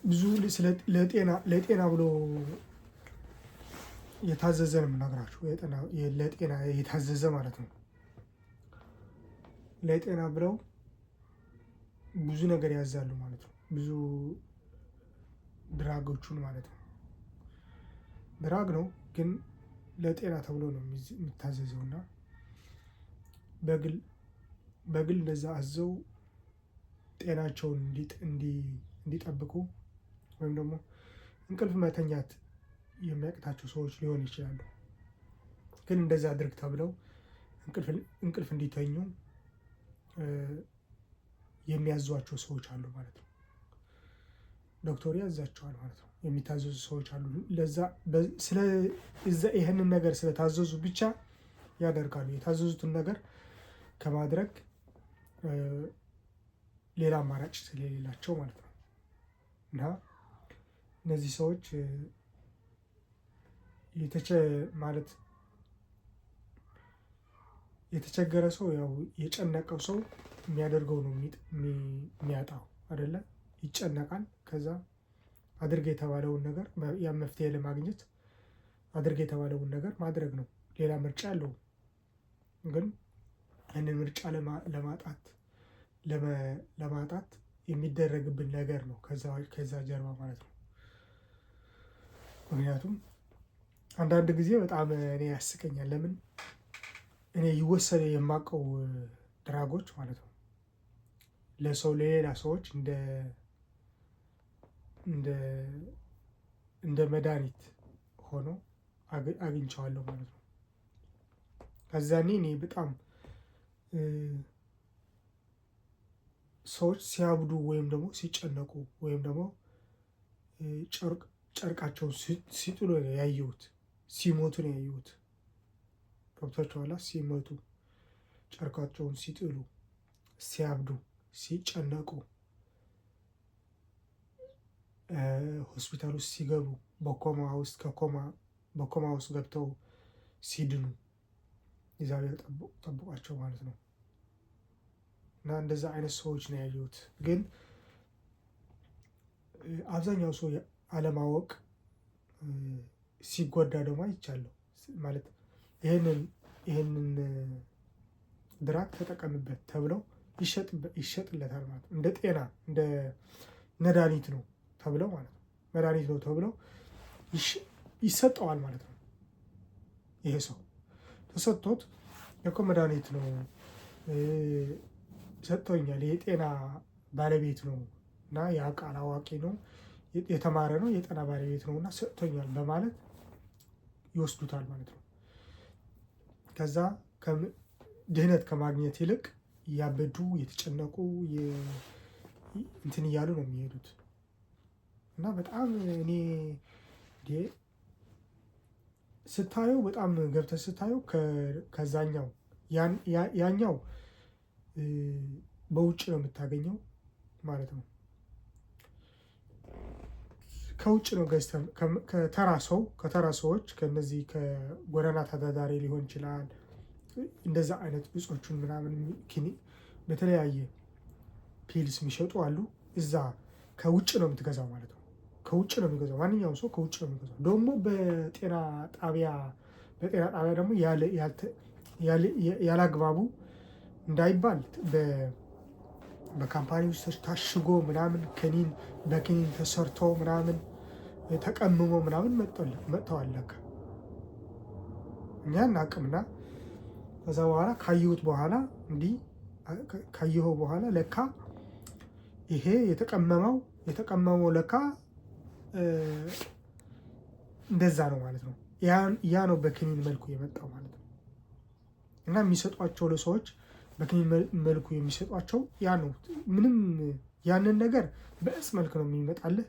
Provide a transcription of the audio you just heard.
ብዙ ለጤና ብሎ የታዘዘ ነው የምነግራችሁ። ለጤና የታዘዘ ማለት ነው። ለጤና ብለው ብዙ ነገር ያዛሉ ማለት ነው። ብዙ ድራጎቹን ማለት ነው። ድራግ ነው ግን ለጤና ተብሎ ነው የሚታዘዘው እና በግል እንደዛ አዘው ጤናቸውን እንዲጠብቁ ወይም ደግሞ እንቅልፍ መተኛት የሚያቅታቸው ሰዎች ሊሆን ይችላሉ። ግን እንደዛ አድርግ ተብለው እንቅልፍ እንዲተኙ የሚያዟቸው ሰዎች አሉ ማለት ነው። ዶክተሩ ያዛቸዋል ማለት ነው። የሚታዘዙ ሰዎች አሉ። ይህንን ነገር ስለታዘዙ ብቻ ያደርጋሉ። የታዘዙትን ነገር ከማድረግ ሌላ አማራጭ ስለሌላቸው ማለት ነው። እና እነዚህ ሰዎች የተቸገረ ሰው ያው የጨነቀው ሰው የሚያደርገው ነው የሚያጣው አይደለ? ይጨነቃል። ከዛ አድርግ የተባለውን ነገር ያ መፍትሄ ለማግኘት አድርግ የተባለውን ነገር ማድረግ ነው። ሌላ ምርጫ የለውም። ግን ያንን ምርጫ ለማጣት የሚደረግብን ነገር ነው ከዛ ጀርባ ማለት ነው። ምክንያቱም አንዳንድ ጊዜ በጣም እኔ ያስቀኛል። ለምን እኔ ይወሰድ የማውቀው ድራጎች ማለት ነው ለሌላ ሰዎች እንደ መድኃኒት ሆኖ አግኝቼዋለሁ ማለት ነው። ከዛኔ እኔ በጣም ሰዎች ሲያብዱ ወይም ደግሞ ሲጨነቁ ወይም ደግሞ ጨርቃቸውን ሲጥሉ ነው ያየሁት። ሲሞቱ ነው ያየሁት። ገብቷችኋል? ሲሞቱ ጨርቃቸውን ሲጥሉ፣ ሲያብዱ፣ ሲጨነቁ፣ ሆስፒታል ውስጥ ሲገቡ፣ በኮማ ውስጥ ገብተው ሲድኑ እግዚአብሔር ጠብቋቸው ማለት ነው። እና እንደዛ አይነት ሰዎች ነው ያየሁት። ግን አብዛኛው ሰው አለማወቅ ሲጎዳ ደግሞ አይቻለሁ። ማለት ይሄንን ድራግ ተጠቀምበት ተብለው ይሸጥለታል ማለት ነው። እንደ ጤና እንደ መድኃኒት ነው ተብለው ማለት ነው። መድኃኒት ነው ተብለው ይሰጠዋል ማለት ነው። ይሄ ሰው ተሰጥቶት እኮ መድኃኒት ነው ሰጥቶኛል፣ የጤና ባለቤት ነው እና ያውቃል፣ አዋቂ ነው፣ የተማረ ነው፣ የጤና ባለቤት ነው እና ሰጥቶኛል በማለት ይወስዱታል ማለት ነው። ከዛ ድህነት ከማግኘት ይልቅ እያበዱ የተጨነቁ እንትን እያሉ ነው የሚሄዱት። እና በጣም እኔ ስታየው በጣም ገብተህ ስታየው ከዛኛው ያኛው በውጭ ነው የምታገኘው ማለት ነው። ከውጭ ነው ገዝተህ ከተራ ሰዎች ከነዚህ ከጎዳና ተዳዳሪ ሊሆን ይችላል። እንደዛ አይነት እጾቹን ምናምን በተለያየ ፒልስ የሚሸጡ አሉ። እዛ ከውጭ ነው የምትገዛው ማለት ነው። ከውጭ ነው የሚገዛው። ማንኛውም ሰው ከውጭ ነው የሚገዛው። ደግሞ በጤና ጣቢያ ደግሞ ያላግባቡ እንዳይባል በካምፓኒ ውስጥ ታሽጎ ምናምን በክኒን ተሰርቶ ምናምን ተቀምሞ ምናምን መጥተዋል ለካ። እኛ እናቅምና ከዛ በኋላ ካየኸው በኋላ ለካ ይሄ የተቀመመው ለካ እንደዛ ነው ማለት ነው። ያ ነው በክኒን መልኩ የመጣው ማለት ነው። እና የሚሰጧቸው ለሰዎች በክኒን መልኩ የሚሰጧቸው ያ ነው። ምንም ያንን ነገር በእጽ መልክ ነው የሚመጣልህ።